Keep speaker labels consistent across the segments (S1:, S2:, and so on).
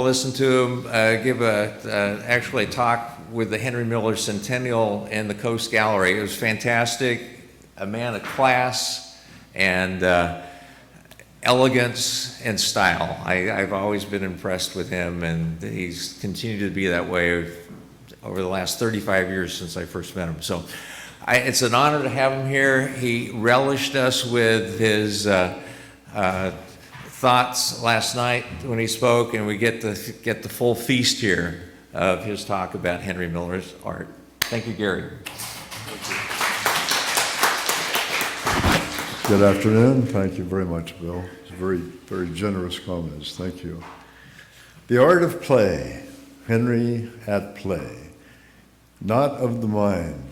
S1: Listen to him give actually a talk with the Henry Miller Centennial in the Coast Gallery. It was fantastic, a man of class and elegance and style. I've always been impressed with him, and he's continued to be that way over the last 35 years since I first met him. So it's an honor to have him here. He relished us with his thoughts last night when he spoke, and we get the full feast here of his talk about Henry Miller's art. Thank you, Gary.
S2: Good afternoon. Thank you very much, Bill. It's very, very generous comments. Thank you. The art of play, Henry at play, not of the mind.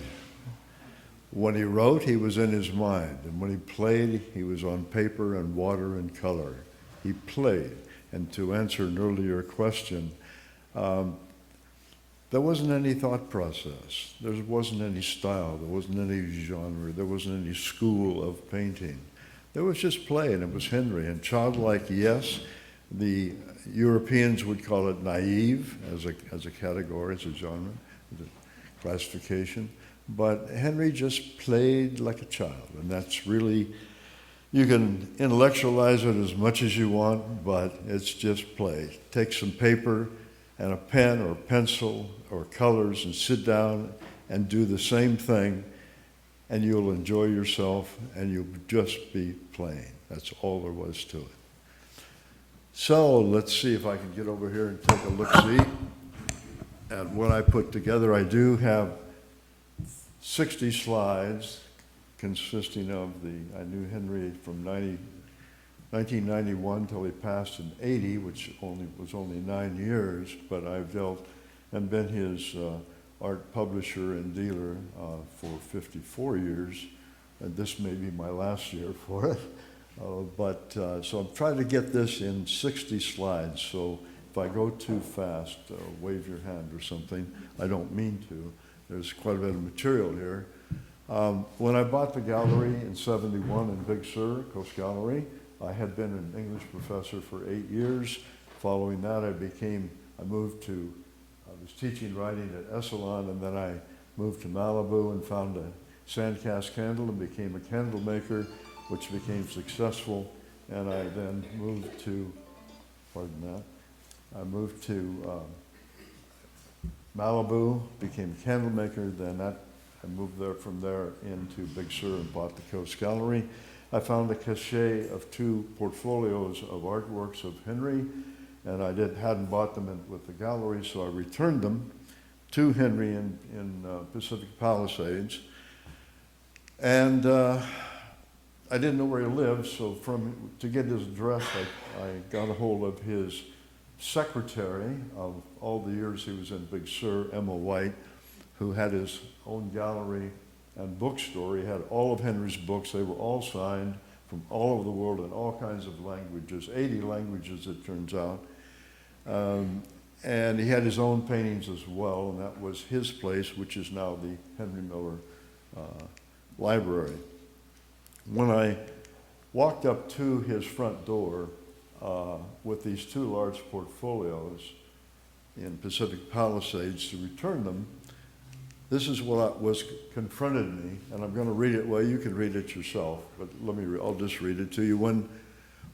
S2: When he wrote, he was in his mind, and when he played, he was on paper and water and color. He played. And to answer an earlier question, there wasn't any thought process. There wasn't any style. There wasn't any genre. There wasn't any school of painting. There was just play, and it was Henry. And childlike, yes, the Europeans would call it naive as a category, as a genre, as a classification. But Henry just played like a child, and that's really, you can intellectualize it as much as you want, but it's just play. Take some paper and a pen or pencil or colors and sit down and do the same thing, and you'll enjoy yourself and you'll just be playing. That's all there was to it. So let's see if I can get over here and take a look-see at what I put together. I do have 60 slides consisting of I knew Henry from 1991 till he passed in 80, which was only 9 years, but I've dealt and been his art publisher and dealer for 54 years, and this may be my last year for it. So I'm trying to get this in 60 slides, so if I go too fast, wave your hand or something. I don't mean to. There's quite a bit of material here. When I bought the gallery in '71 in Big Sur, Coast Gallery, I had been an English professor for 8 years. Following that, I was teaching writing at Asilomar, and then I moved to Malibu and found a sandcast candle and became a candle maker, which became successful. And I then moved to, Malibu, became a candle maker, then I moved from there into Big Sur and bought the Coast Gallery. I found a cachet of 2 portfolios of artworks of Henry, and I hadn't bought them with the gallery, so I returned them to Henry in Pacific Palisades. And I didn't know where he lived, so to get his address, I got a hold of his secretary of all the years he was in Big Sur, Emma White, who had his own gallery and bookstore. He had all of Henry's books. They were all signed from all over the world in all kinds of languages, 80 languages it turns out. And he had his own paintings as well, and that was his place, which is now the Henry Miller Library. When I walked up to his front door with these 2 large portfolios in Pacific Palisades to return them, this is what confronted me, and I'm going to read it. Well, you can read it yourself, but I'll just read it to you. When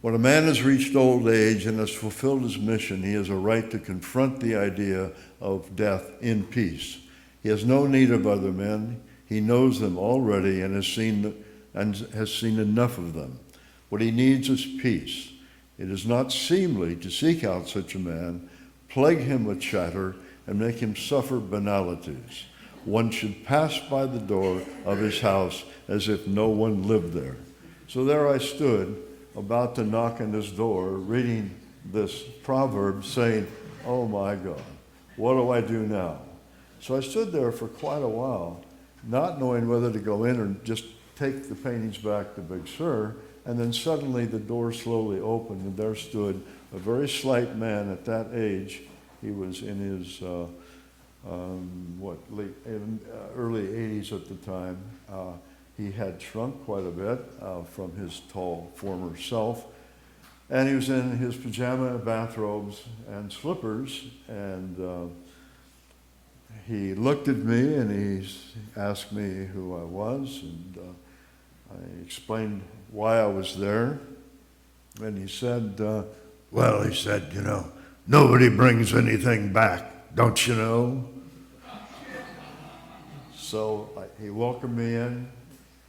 S2: a man has reached old age and has fulfilled his mission, he has a right to confront the idea of death in peace. He has no need of other men. He knows them already and has seen enough of them. What he needs is peace. It is not seemly to seek out such a man, plague him with chatter, and make him suffer banalities. One should pass by the door of his house as if no one lived there. So there I stood, about to knock on his door, reading this proverb, saying, oh my God, what do I do now? So I stood there for quite a while, not knowing whether to go in or just take the paintings back to Big Sur, and then suddenly the door slowly opened, and there stood a very slight man at that age. He was in his early 80s at the time. He had shrunk quite a bit from his tall former self, And he was in his pajama, bathrobes, and slippers, and he looked at me and he asked me who I was, and I explained why I was there. And he said, well, he said, nobody brings anything back, don't you know? So he welcomed me in,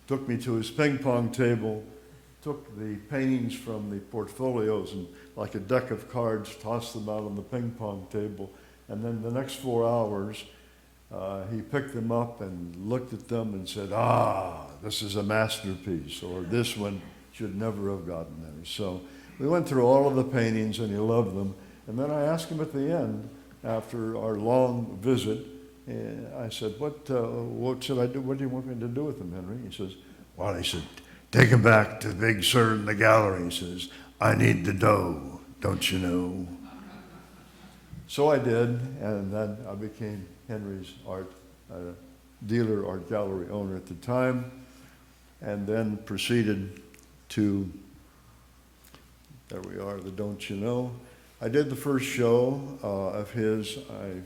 S2: took me to his ping pong table, took the paintings from the portfolios and like a deck of cards, tossed them out on the ping pong table. And then the next 4 hours, he picked them up and looked at them and said, this is a masterpiece, or this one should never have gotten there. So we went through all of the paintings and he loved them. And then I asked him at the end, after our long visit, I said, what should I do? What do you want me to do with them, Henry? He says, well, he said, take them back to Big Sur in the gallery. He says, I need the dough, don't you know? So I did, and then I became Henry's art dealer, art gallery owner at the time, and then proceeded to, there we are, the Don't You Know. I did the first show of his. I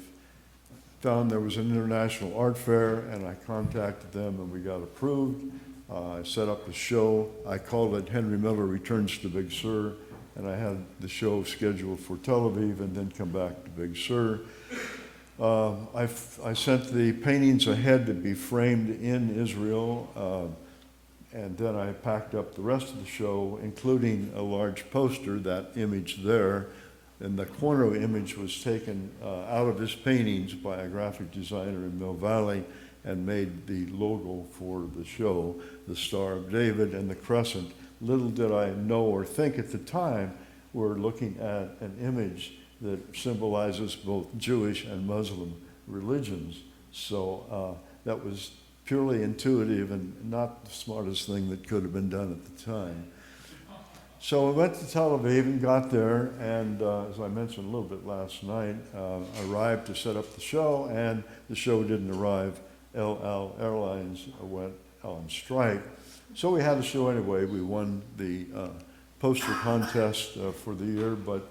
S2: found there was an international art fair, and I contacted them, and we got approved. I set up a show. I called it Henry Miller Returns to Big Sur, and I had the show scheduled for Tel Aviv and then come back to Big Sur. I sent the paintings ahead to be framed in Israel, and then I packed up the rest of the show, including a large poster, that image there. And the corner image was taken out of his paintings by a graphic designer in Mill Valley and made the logo for the show, the Star of David and the crescent. Little did I know or think at the time, we're looking at an image that symbolizes both Jewish and Muslim religions. So that was purely intuitive and not the smartest thing that could have been done at the time. So I went to Tel Aviv and got there, and as I mentioned a little bit last night, arrived to set up the show, and the show didn't arrive. El Al Airlines went on strike. So we had the show anyway. We won the poster contest for the year, but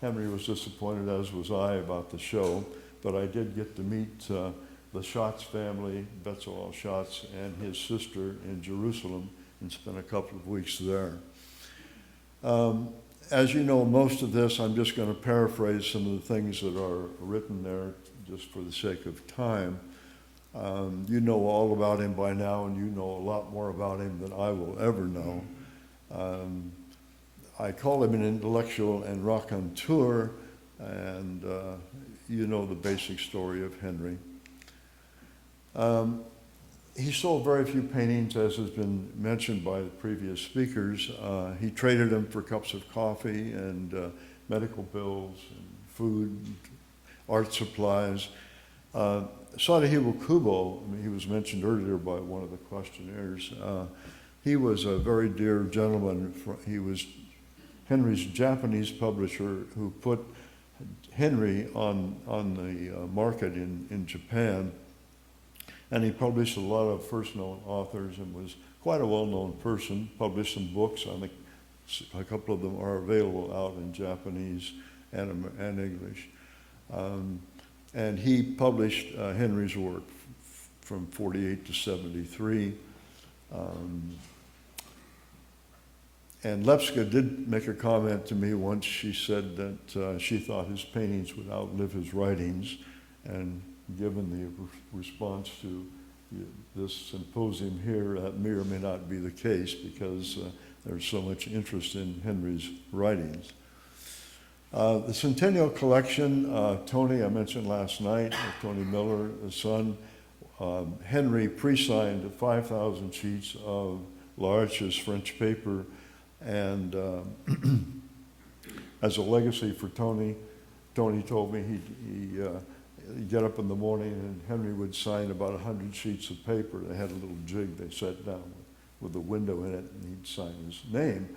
S2: Henry was disappointed, as was I, about the show. But I did get to meet the Schatz family, Bezalel Schatz, and his sister in Jerusalem, and spent a couple of weeks there. As you know, most of this, I'm just going to paraphrase some of the things that are written there just for the sake of time. You know all about him by now, and you know a lot more about him than I will ever know. I call him an intellectual and raconteur, and you know the basic story of Henry. He sold very few paintings, as has been mentioned by the previous speakers. He traded them for cups of coffee and medical bills and food, art supplies. Gary Koeppel, he was mentioned earlier by one of the questionnaires. He was a very dear gentleman. He was Henry's Japanese publisher who put Henry on the market in Japan. And he published a lot of first-known authors and was quite a well-known person, published some books. I think a couple of them are available out in Japanese and English. And he published Henry's work from 48 to 73. And Lepska did make a comment to me once. She said that she thought his paintings would outlive his writings. And given the response to this symposium here, that may or may not be the case because there's so much interest in Henry's writings. The Centennial Collection, Tony, I mentioned last night, Tony Miller, the son, Henry pre-signed 5,000 sheets of L'Arche's French paper, and as a legacy for Tony, Tony told me he'd get up in the morning and Henry would sign about 100 sheets of paper. They had a little jig they set down with a window in it, and he'd sign his name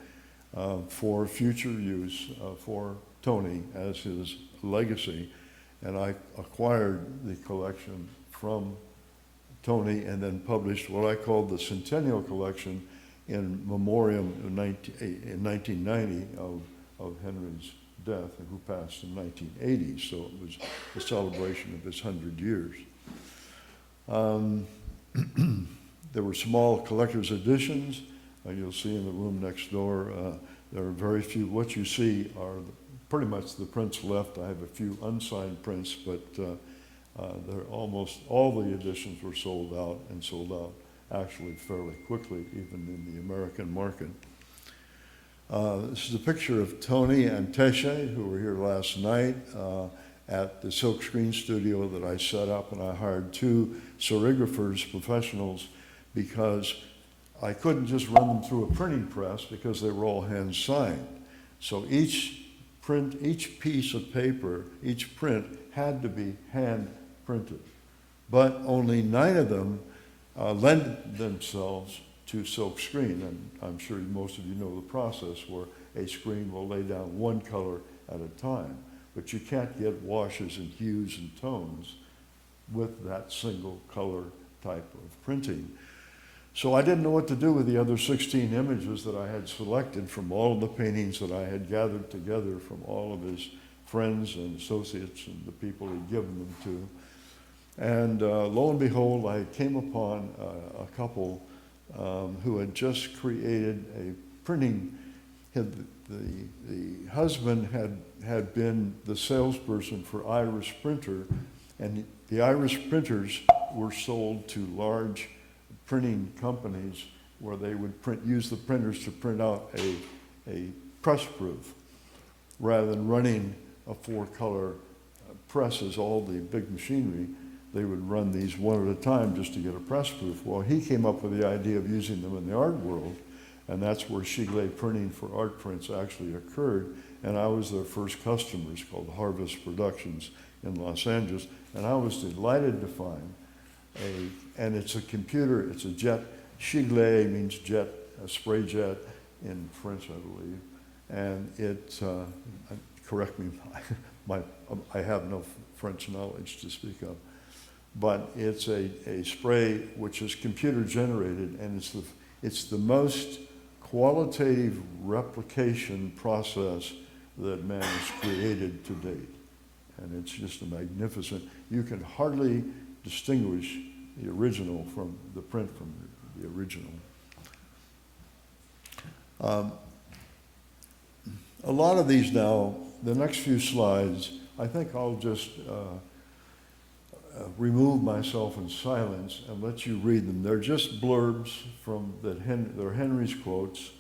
S2: for future use for Tony as his legacy. And I acquired the collection from Tony and then published what I called the Centennial Collection, in memoriam in 1990 of Henry's death, who passed in 1980, so it was a celebration of his 100 years. There were small collector's editions. You'll see in the room next door, there are very few. What you see are pretty much the prints left. I have a few unsigned prints, but they're almost all the editions were sold out, and sold out actually fairly quickly, even in the American market. This is a picture of Tony and Teshe, who were here last night at the silk screen studio that I set up, and I hired 2 serigraphers, professionals, because I couldn't just run them through a printing press because they were all hand signed. So each print, each piece of paper, each print had to be hand printed. But only 9 of them lend themselves to silk screen, and I'm sure most of you know the process where a screen will lay down one color at a time, but you can't get washes and hues and tones with that single color type of printing. So I didn't know what to do with the other 16 images that I had selected from all of the paintings that I had gathered together from all of his friends and associates and the people he'd given them to. And lo and behold, I came upon a couple who had just created a printing. The husband had been the salesperson for Iris Printer, and the Iris printers were sold to large printing companies where they would use the printers to print out a press proof rather than running a 4-color presses, all the big machinery. They would run these one at a time just to get a press proof. Well, he came up with the idea of using them in the art world, and that's where Shigley printing for art prints actually occurred. And I was their first customer. It's called Harvest Productions in Los Angeles, and I was delighted to find and it's a computer, it's a jet. Shigley means jet, a spray jet in French, I believe. And it, correct me, I have no French knowledge to speak of. But it's a spray which is computer generated, and it's the most qualitative replication process that man has created to date. And it's just a magnificent, you can hardly distinguish the original from the print from the original. A lot of these now, the next few slides, I think I'll just remove myself in silence and let you read them. They're just blurbs from they're Henry's quotes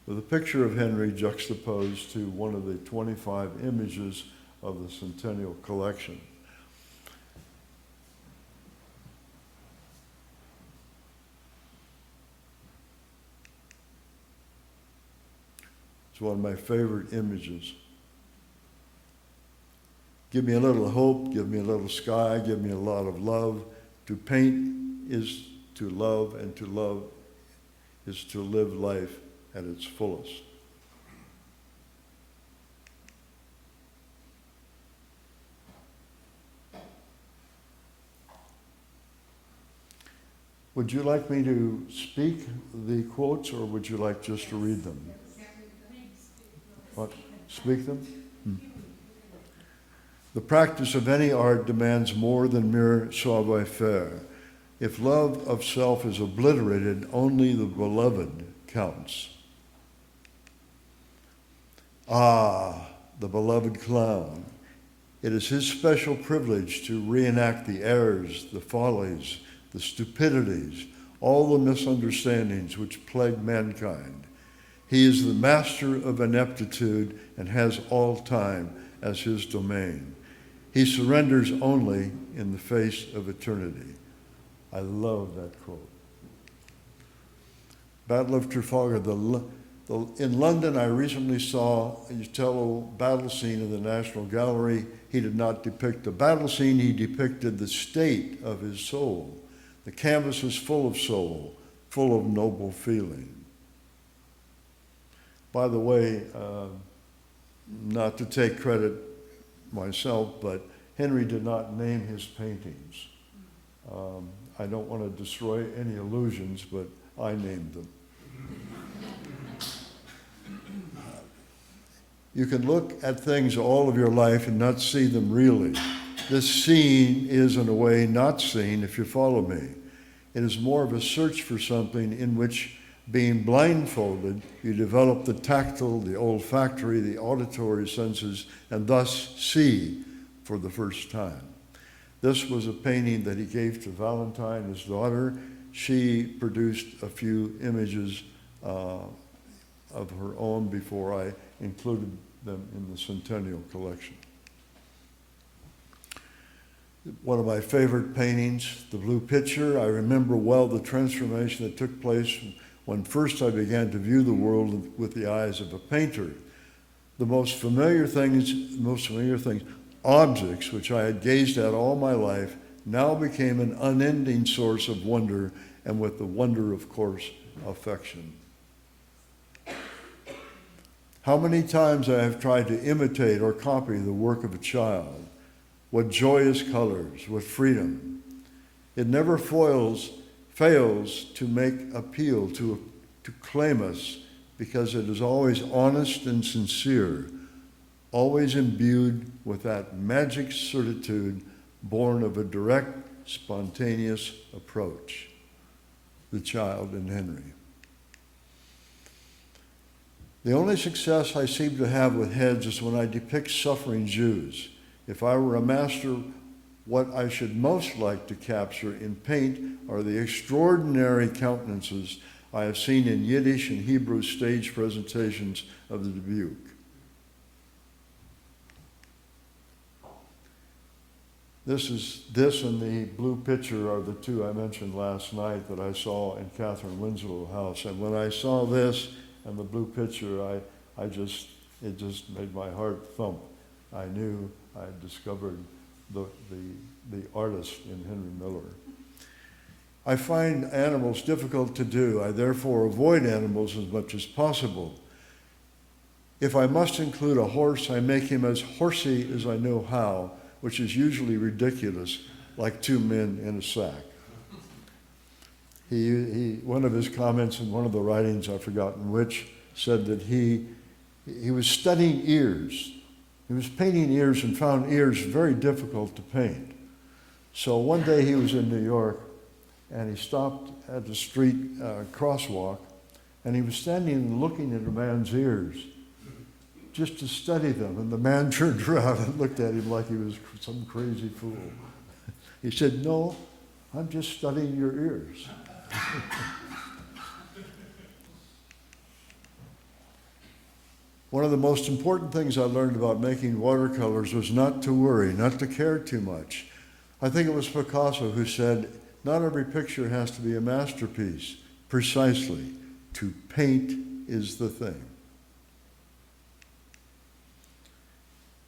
S2: with a picture of Henry juxtaposed to one of the 25 images of the Centennial Collection. It's one of my favorite images. Give me a little hope, give me a little sky, give me a lot of love. To paint is to love, and to love is to live life at its fullest. Would you like me to speak the quotes, or would you like just to read them? What? Speak them? The practice of any art demands more than mere savoir-faire. If love of self is obliterated, only the beloved counts. Ah, the beloved clown. It is his special privilege to reenact the errors, the follies, the stupidities, all the misunderstandings which plague mankind. He is the master of ineptitude and has all time as his domain. He surrenders only in the face of eternity. I love that quote. Battle of Trafalgar. In London, I recently saw a Utello battle scene in the National Gallery. He did not depict the battle scene, he depicted the state of his soul. The canvas is full of soul, full of noble feeling. By the way, not to take credit myself, but Henry did not name his paintings. I don't want to destroy any illusions, but I named them. You can look at things all of your life and not see them really. This seeing is, in a way, not seen, if you follow me. It is more of a search for something in which, being blindfolded, you develop the tactile, the olfactory, the auditory senses, and thus see for the first time. This was a painting that he gave to Valentine, his daughter. She produced a few images of her own before I included them in the Centennial collection. One of my favorite paintings, the blue pitcher. I remember well the transformation that took place when first I began to view the world with the eyes of a painter. The most familiar things, objects which I had gazed at all my life, now became an unending source of wonder, and with the wonder, of course, affection. How many times I have tried to imitate or copy the work of a child. What joyous colors, what freedom. It never fails to make appeal, to claim us, because it is always honest and sincere, always imbued with that magic certitude born of a direct, spontaneous approach. The child in Henry. The only success I seem to have with heads is when I depict suffering Jews. If I were a master, what I should most like to capture in paint are the extraordinary countenances I have seen in Yiddish and Hebrew stage presentations of the Dubuque. This and the blue pitcher are the two I mentioned last night that I saw in Catherine Winslow's house. And when I saw this and the blue pitcher, it just made my heart thump. I knew I had discovered the artist in Henry Miller. I find animals difficult to do. I therefore avoid animals as much as possible. If I must include a horse, I make him as horsey as I know how, which is usually ridiculous, like two men in a sack. One of his comments in one of the writings, I've forgotten which, said that he was studying ears. He was painting ears and found ears very difficult to paint. So one day he was in New York and he stopped at the street crosswalk and he was standing and looking at a man's ears just to study them. And the man turned around and looked at him like he was some crazy fool. He said, "No, I'm just studying your ears." One of the most important things I learned about making watercolors was not to worry, not to care too much. I think it was Picasso who said, "Not every picture has to be a masterpiece." Precisely. To paint is the thing.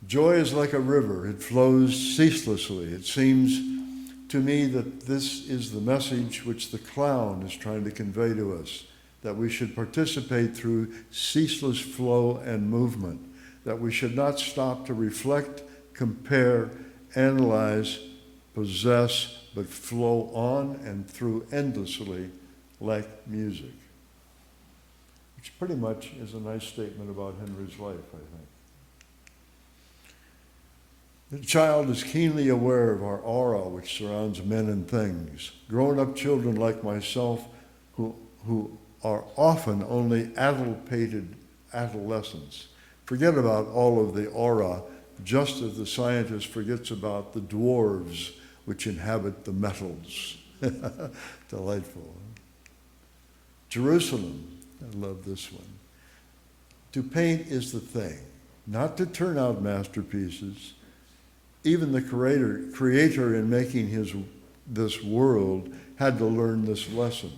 S2: Joy is like a river. It flows ceaselessly. It seems to me that this is the message which the clown is trying to convey to us, that we should participate through ceaseless flow and movement, that we should not stop to reflect, compare, analyze, possess, but flow on and through endlessly like music. Which pretty much is a nice statement about Henry's life, I think. The child is keenly aware of our aura which surrounds men and things. Grown-up children like myself who are often only adult-pated adolescents forget about all of the aura, just as the scientist forgets about the dwarves which inhabit the metals. Delightful. Jerusalem, I love this one. To paint is the thing, not to turn out masterpieces. Even the creator in making this world had to learn this lesson.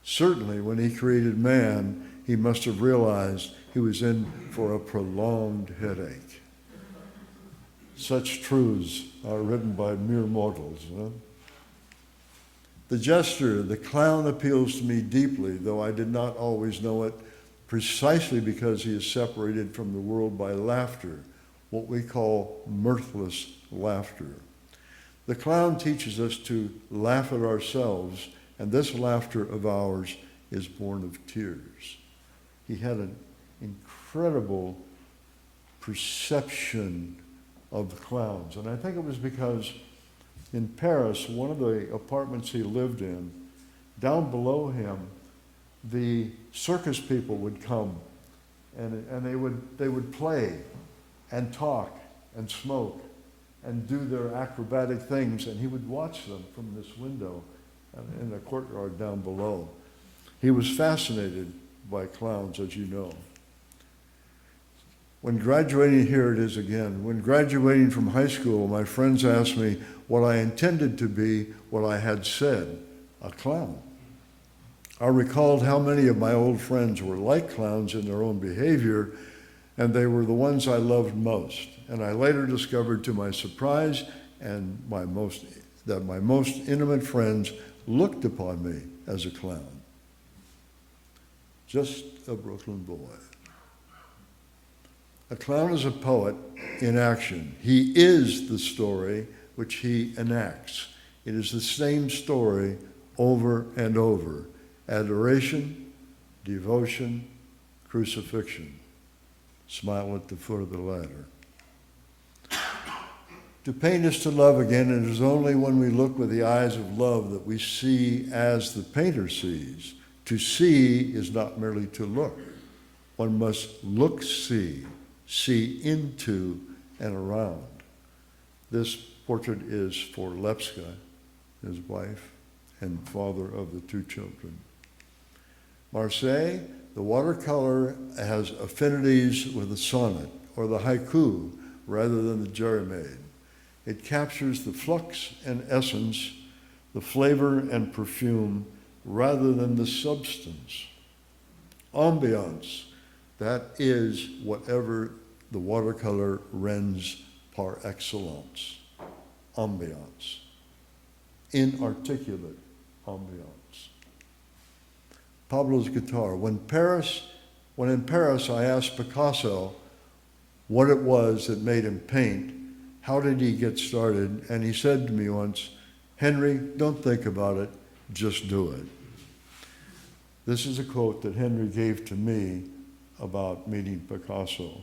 S2: Certainly, when he created man, he must have realized he was in for a prolonged headache. Such truths are written by mere mortals. Huh? The gesture, the clown, appeals to me deeply, though I did not always know it, precisely because he is separated from the world by laughter, what we call mirthless laughter. The clown teaches us to laugh at ourselves, and this laughter of ours is born of tears. He had an incredible perception of the clowns. And I think it was because in Paris, one of the apartments he lived in, down below him, the circus people would come and they would play and talk and smoke and do their acrobatic things, and he would watch them from this window in the courtyard down below. He was fascinated by clowns, as you know. When graduating, here it is again, when graduating from high school, my friends asked me what I intended to be, what I had said, a clown. I recalled how many of my old friends were like clowns in their own behavior, and they were the ones I loved most. And I later discovered to my surprise and that my most intimate friends looked upon me as a clown. Just a Brooklyn boy. A clown is a poet in action. He is the story which he enacts. It is the same story over and over. Adoration, devotion, crucifixion. Smile at the foot of the ladder. To paint is to love again, and it is only when we look with the eyes of love that we see as the painter sees. To see is not merely to look. One must see into and around. This portrait is for Lepska, his wife, and father of the two children. Marseille, the watercolor has affinities with the sonnet or the haiku rather than the jerry-made. It captures the flux and essence, the flavor and perfume, rather than the substance. Ambiance, that is whatever the watercolor rends par excellence. Ambiance. Inarticulate ambiance. Pablo's guitar. When in Paris I asked Picasso what it was that made him paint, how did he get started? And he said to me once, "Henry, don't think about it, just do it." This is a quote that Henry gave to me about meeting Picasso.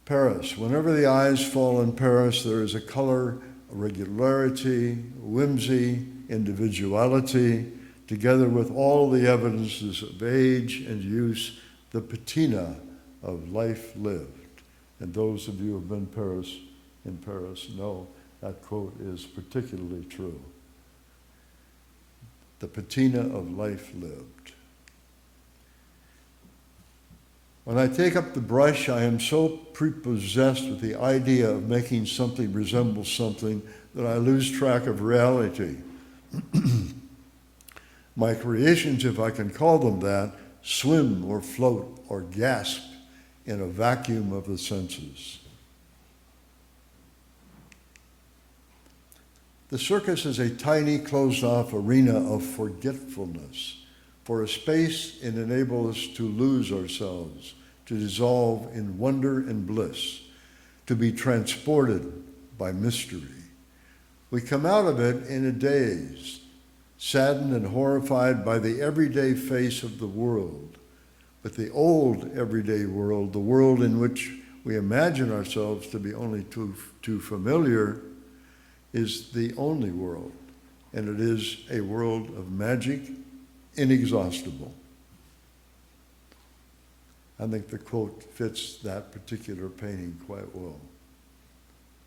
S2: Paris. Whenever the eyes fall on Paris, there is a color, a regularity, whimsy, individuality, together with all the evidences of age and use, the patina of life lived. And those of you who have been in Paris know that quote is particularly true. The patina of life lived. When I take up the brush, I am so prepossessed with the idea of making something resemble something that I lose track of reality. My creations, if I can call them that, swim or float or gasp in a vacuum of the senses. The circus is a tiny, closed-off arena of forgetfulness. For a space, it enables us to lose ourselves, to dissolve in wonder and bliss, to be transported by mystery. We come out of it in a daze, saddened and horrified by the everyday face of the world. But the old everyday world, the world in which we imagine ourselves to be only too familiar, is the only world, and it is a world of magic, inexhaustible. I think the quote fits that particular painting quite well.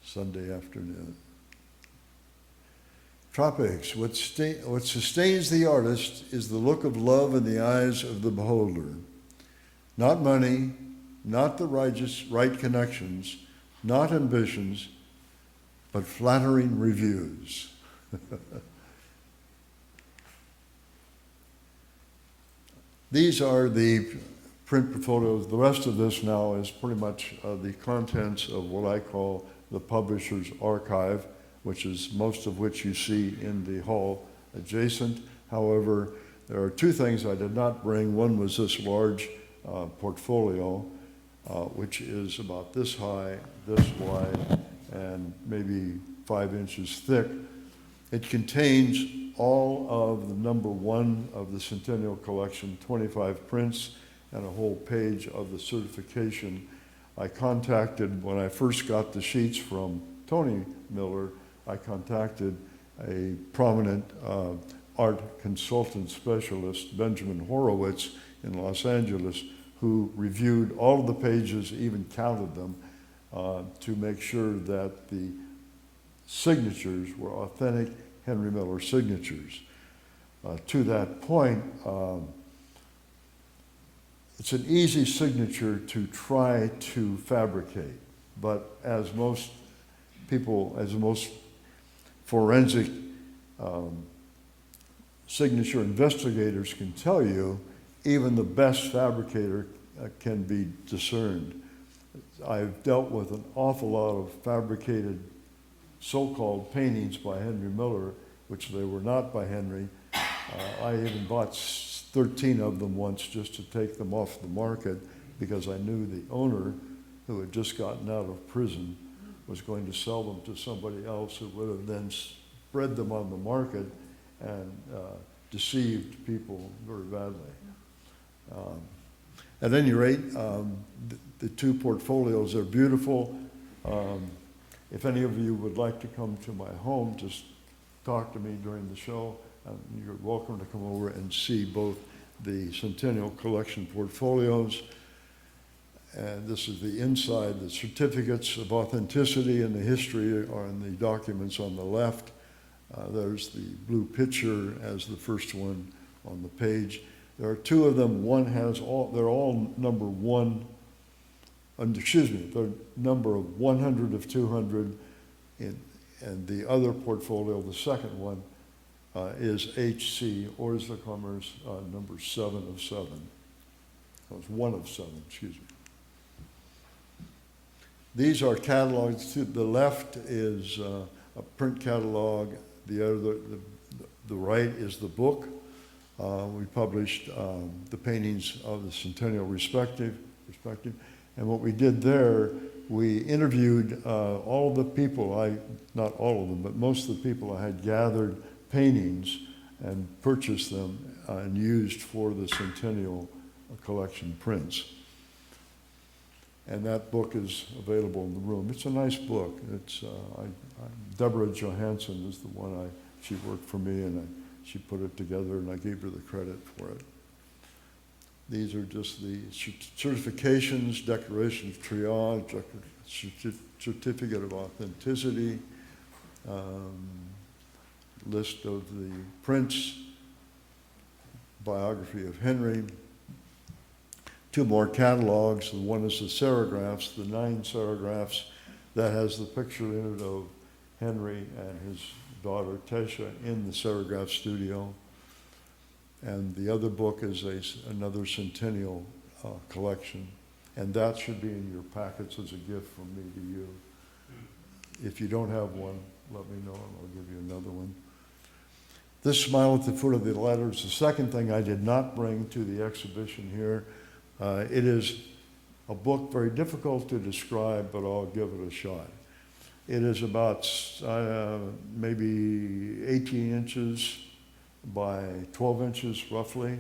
S2: Sunday afternoon. Tropics. What sustains the artist is the look of love in the eyes of the beholder. Not money, not the right connections, not ambitions, but flattering reviews. These are the print photos. The rest of this now is pretty much the contents of what I call the publisher's archive, which is most of which you see in the hall adjacent. However, there are two things I did not bring. One was this large portfolio, which is about this high, this wide, and maybe 5 inches thick. It contains all of the number 1 of the Centennial Collection, 25 prints, and a whole page of the certification. I contacted, when I first got the sheets from Tony Miller, I contacted a prominent art consultant specialist, Benjamin Horowitz in Los Angeles, who reviewed all of the pages, even counted them, to make sure that the signatures were authentic Henry Miller signatures. To that point, it's an easy signature to try to fabricate, but as most people, as most forensic signature investigators can tell you, even the best fabricator can be discerned. I've dealt with an awful lot of fabricated so-called paintings by Henry Miller, which they were not by Henry. I even bought 13 of them once just to take them off the market because I knew the owner, who had just gotten out of prison, was going to sell them to somebody else who would have then spread them on the market and deceived people very badly. At any rate, the two portfolios are beautiful. If any of you would like to come to my home, just talk to me during the show. You're welcome to come over and see both the Centennial Collection portfolios. And this is the inside. The certificates of authenticity and the history are in the documents on the left. There's the blue picture as the first one on the page. There are two of them. One has all, they're all number one, they're number of 100 of 200. And the other portfolio, the second one, is HC, Hors de Commerce, number 7 of 7. That was 1 of 7, excuse me. These are catalogs. To the left is a print catalog. The right is the book. We published the paintings of the Centennial Perspective. And what we did there, we interviewed all the people, not all of them, but most of the people I had gathered paintings and purchased them and used for the Centennial Collection prints. And that book is available in the room. It's a nice book. It's Deborah Johansson is the one she worked for me, and she put it together, and I gave her the credit for it. These are just the certifications, declaration of triage, certificate of authenticity, list of the prints, biography of Henry. Two more catalogs. One is the serigraphs, the 9 serigraphs that has the picture in it of Henry and his daughter Tesha in the serigraph studio. And the other book is another Centennial collection. And that should be in your packets as a gift from me to you. If you don't have one, let me know and I'll give you another one. This Smile at the Foot of the Ladder is the second thing I did not bring to the exhibition here. It is a book very difficult to describe, but I'll give it a shot. It is about maybe 18 inches by 12 inches roughly,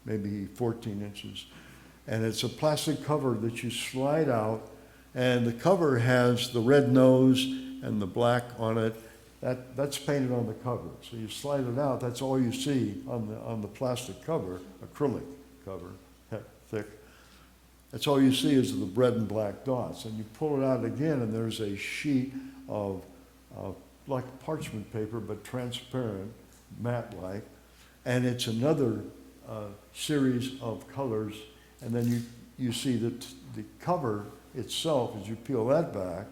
S2: maybe 14 inches. And it's a plastic cover that you slide out, and the cover has the red nose and the black on it. That's painted on the cover. So you slide it out, that's all you see on the plastic cover, acrylic cover, thick. That's all you see is the red and black dots. And you pull it out again, and there's a sheet of like parchment paper, but transparent, matte-like. And it's another series of colors. And then you see that the cover itself, as you peel that back,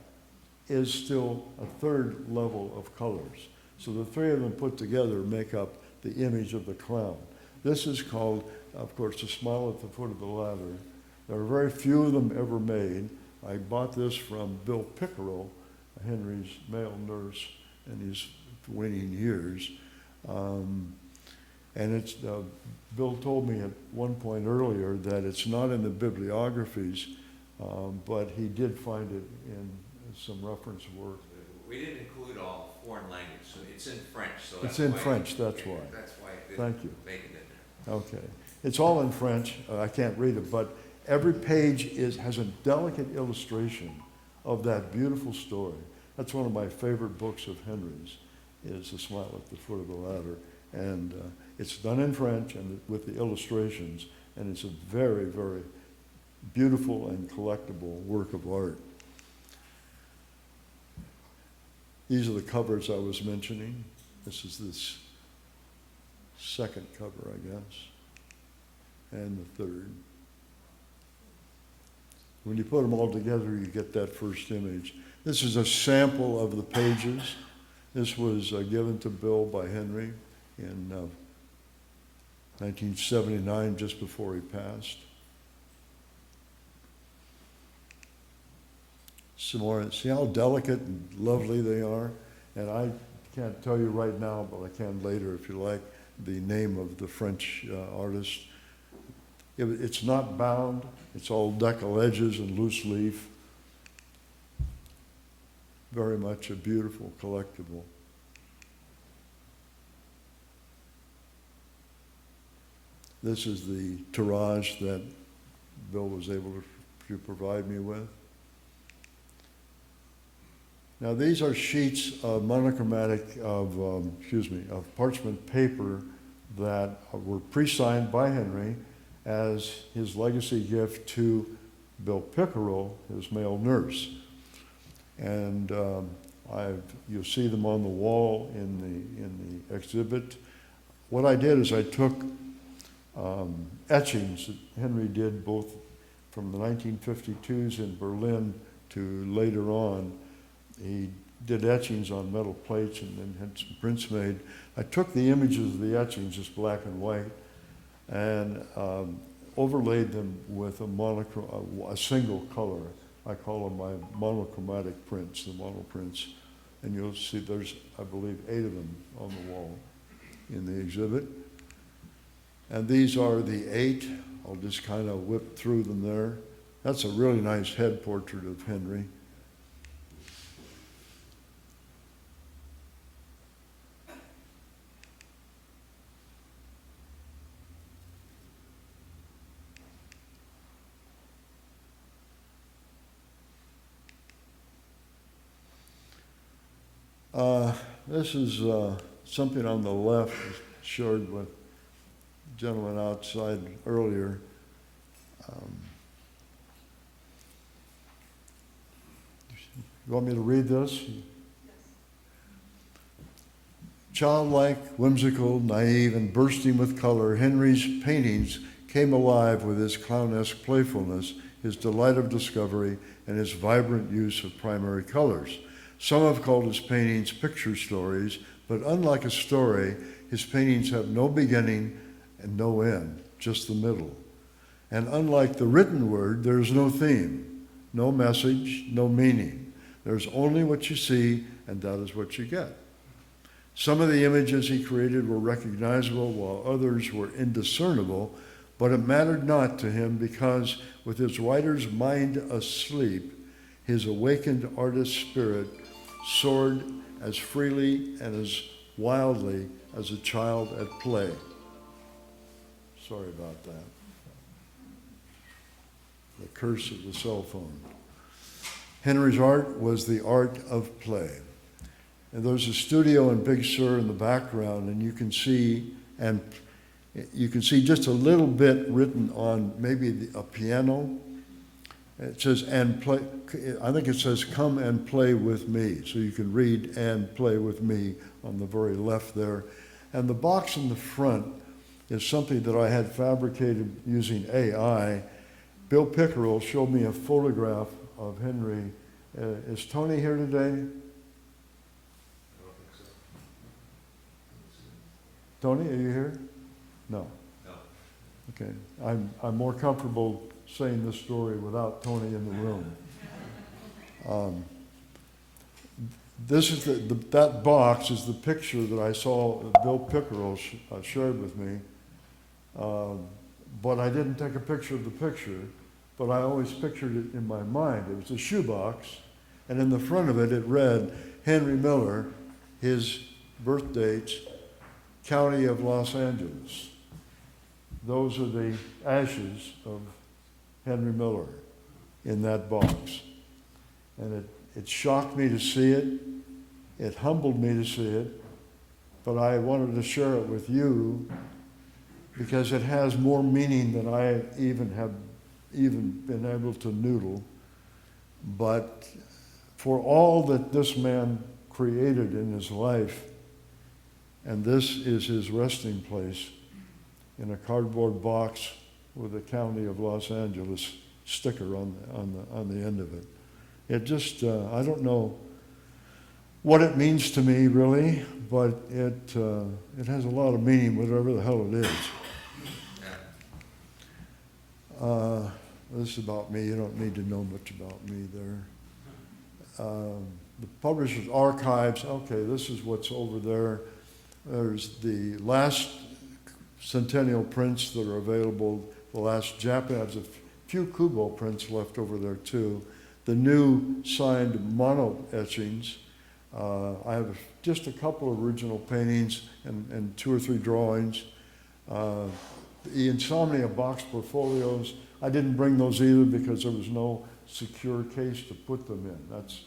S2: is still a third level of colors. So the three of them put together make up the image of the clown. This is called, of course, The Smile at the Foot of the Ladder. There are very few of them ever made. I bought this from Bill Pickerel, Henry's male nurse in his waning years. And it's, Bill told me at one point earlier that it's not in the bibliographies, but he did find it in some reference work.
S1: We didn't include all foreign language, so it's in French. So
S2: it's in French, that's why.
S1: That's why it
S2: Thank you.
S1: Make it in there.
S2: Okay. It's all in French. I can't read it, but every page has a delicate illustration of that beautiful story. That's one of my favorite books of Henry's, is The Smile at the Foot of the Ladder. And it's done in French and with the illustrations, and it's a very, very beautiful and collectible work of art. These are the covers I was mentioning. This is this second cover, I guess, and the third. When you put them all together, you get that first image. This is a sample of the pages. This was given to Bill by Henry in 1979, just before he passed. Some more, see how delicate and lovely they are? And I can't tell you right now, but I can later if you like, the name of the French artist. It's not bound. It's all decal edges and loose leaf. Very much a beautiful collectible. This is the tirage that Bill was able to provide me with. Now these are sheets of monochromatic of parchment paper that were pre-signed by Henry as his legacy gift to Bill Pickerel, his male nurse. And you'll see them on the wall in the exhibit. What I did is I took etchings that Henry did both from the 1952s in Berlin to later on. He did etchings on metal plates and then had some prints made. I took the images of the etchings, just black and white, and overlaid them with a single color. I call them my monochromatic prints, the monoprints. And you'll see there's, I believe, 8 of them on the wall in the exhibit. And these are the 8. I'll just kind of whip through them there. That's a really nice head portrait of Henry. This is something on the left shared with a gentleman outside earlier. You want me to read this? Yes. Childlike, whimsical, naive, and bursting with color, Henry's paintings came alive with his clownesque playfulness, his delight of discovery, and his vibrant use of primary colors. Some have called his paintings picture stories, but unlike a story, his paintings have no beginning and no end, just the middle. And unlike the written word, there is no theme, no message, no meaning. There's only what you see, and that is what you get. Some of the images he created were recognizable, while others were indiscernible, but it mattered not to him because, with his writer's mind asleep, his awakened artist spirit soared as freely and as wildly as a child at play. Sorry about that. The curse of the cell phone. Henry's art was the art of play. And there's a studio in Big Sur in the background, and you can see just a little bit written on maybe a piano. It says, and play, I think it says, come and play with me. So you can read and play with me on the very left there. And the box in the front is something that I had fabricated using AI. Bill Pickerel showed me a photograph of Henry. Is Tony here today?
S3: I don't think so.
S2: Tony, are you here? No.
S3: No.
S2: Okay. I'm more comfortable saying this story without Tony in the room. This is that box is the picture that I saw Bill Pickerel shared with me. But I didn't take a picture of the picture, but I always pictured it in my mind. It was a shoebox, and in the front of it, it read, Henry Miller, his birth dates, County of Los Angeles. those are the ashes of Henry Miller in that box. And it shocked me to see it. It humbled me to see it. But I wanted to share it with you because it has more meaning than I have been able to noodle. But for all that this man created in his life, and this is his resting place in a cardboard box with a County of Los Angeles sticker on the end of it. It just, I don't know what it means to me really, but it has a lot of meaning, whatever the hell it is. This is about me. You don't need to know much about me there. The Publishers Archives, okay, this is what's over there. There's the last centennial prints that are available. The last Japanese, a few Kubo prints left over there too. The new signed mono etchings. I have just a couple of original paintings and 2 or 3 drawings. The Insomnia box portfolios, I didn't bring those either because there was no secure case to put them in. That's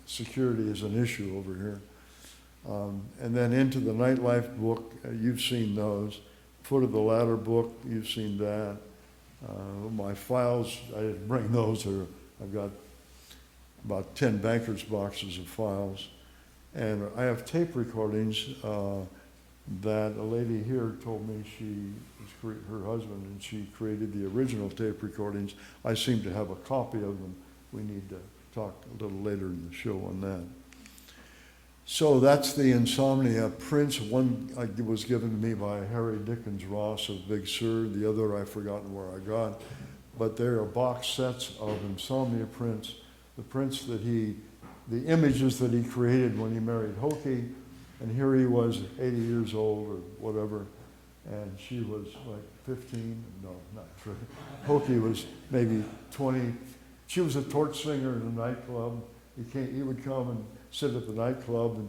S2: security is an issue over here. And then Into the Nightlife book, you've seen those. Foot of the Ladder book, you've seen that. My files, I didn't bring those. I've got about 10 banker's boxes of files. And I have tape recordings that a lady here told me her husband, and she created the original tape recordings. I seem to have a copy of them. We need to talk a little later in the show on that. So that's the Insomnia prints. One was given to me by Harry Dickens Ross of Big Sur. The other I've forgotten where I got. But there are box sets of Insomnia prints. The prints that the images that he created when he married Hokie. And here he was 80 years old or whatever. And she was like 15. No, not true. Hokie was maybe 20. She was a torch singer in a nightclub. He would come and sit at the nightclub, and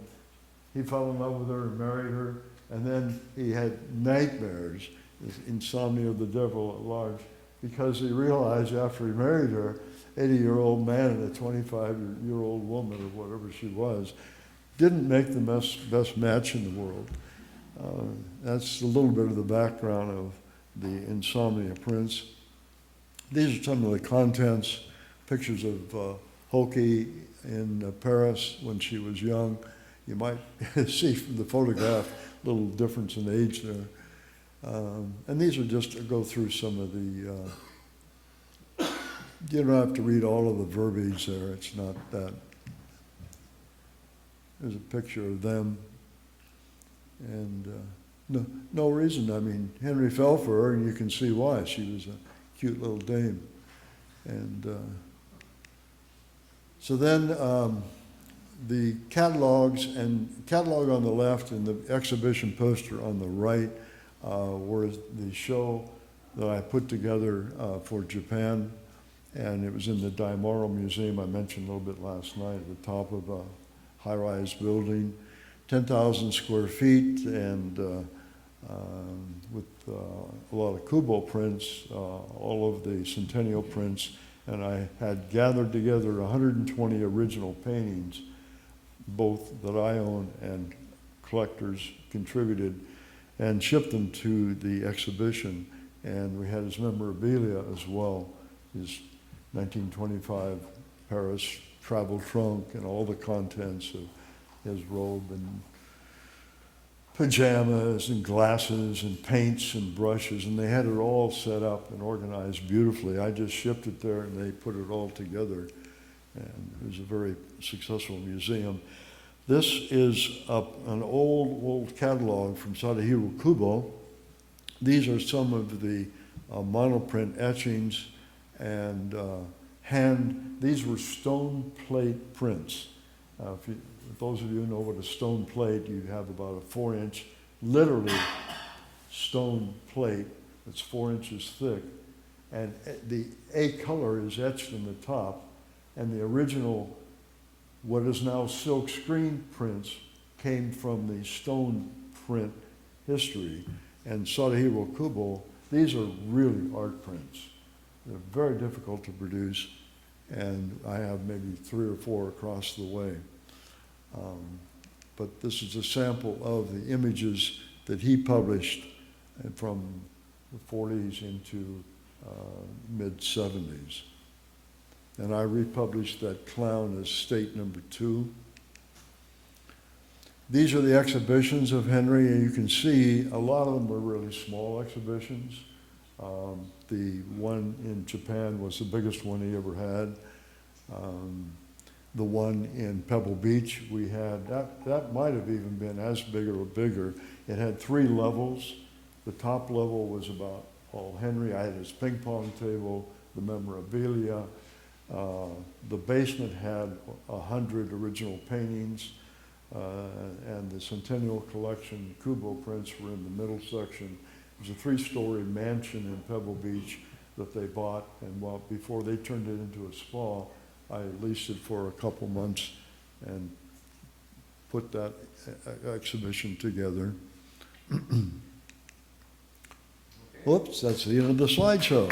S2: he fell in love with her and married her. And then he had nightmares, this insomnia of the devil at large, because he realized after he married her, 80-year-old man and a 25-year-old woman or whatever she was, didn't make the best match in the world. That's a little bit of the background of the Insomnia prints. These are some of the contents, pictures of Hokie in Paris when she was young. You might see from the photograph a little difference in age there. And these are just to go through some of the, you don't have to read all of the verbiage there. It's not that. There's a picture of them. And no reason. I mean, Henry fell for her, and you can see why. She was a cute little dame. And so then the catalogs, and catalog on the left and the exhibition poster on the right were the show that I put together for Japan. And it was in the Daimoro Museum I mentioned a little bit last night at the top of a high-rise building, 10,000 square feet, and with a lot of Kubo prints, all of the centennial prints, and I had gathered together 120 original paintings, both that I own and collectors contributed, and shipped them to the exhibition. And we had his memorabilia as well, his 1925 Paris travel trunk and all the contents of his robe and pajamas and glasses and paints and brushes, and they had it all set up and organized beautifully. I just shipped it there and they put it all together, and it was a very successful museum. This is an old catalog from Sadahiro Kubo. These are some of the monoprint etchings and these were stone plate prints. If those of you know what a stone plate, you have about a 4-inch, literally stone plate that's 4 inches thick, and the A color is etched in the top, and the original, what is now silk screen prints, came from the stone print history. and Sadahiro Kubo, these are really art prints. They're very difficult to produce, and I have maybe 3 or 4 across the way. But this is a sample of the images that he published from the 40s into mid-70s. And I republished that clown as state number 2. These are the exhibitions of Henry, and you can see a lot of them were really small exhibitions. The one in Japan was the biggest one he ever had. The one in Pebble Beach we had, that might have even been as big or bigger. It had 3 levels. The top level was about all Henry. I had his ping pong table, the memorabilia. The basement had 100 original paintings, and the Centennial Collection Kubo prints were in the middle section. It was a 3-story mansion in Pebble Beach that they bought, and well, before they turned it into a spa, I leased it for a couple months and put that exhibition together. Oops, that's the end of the slideshow.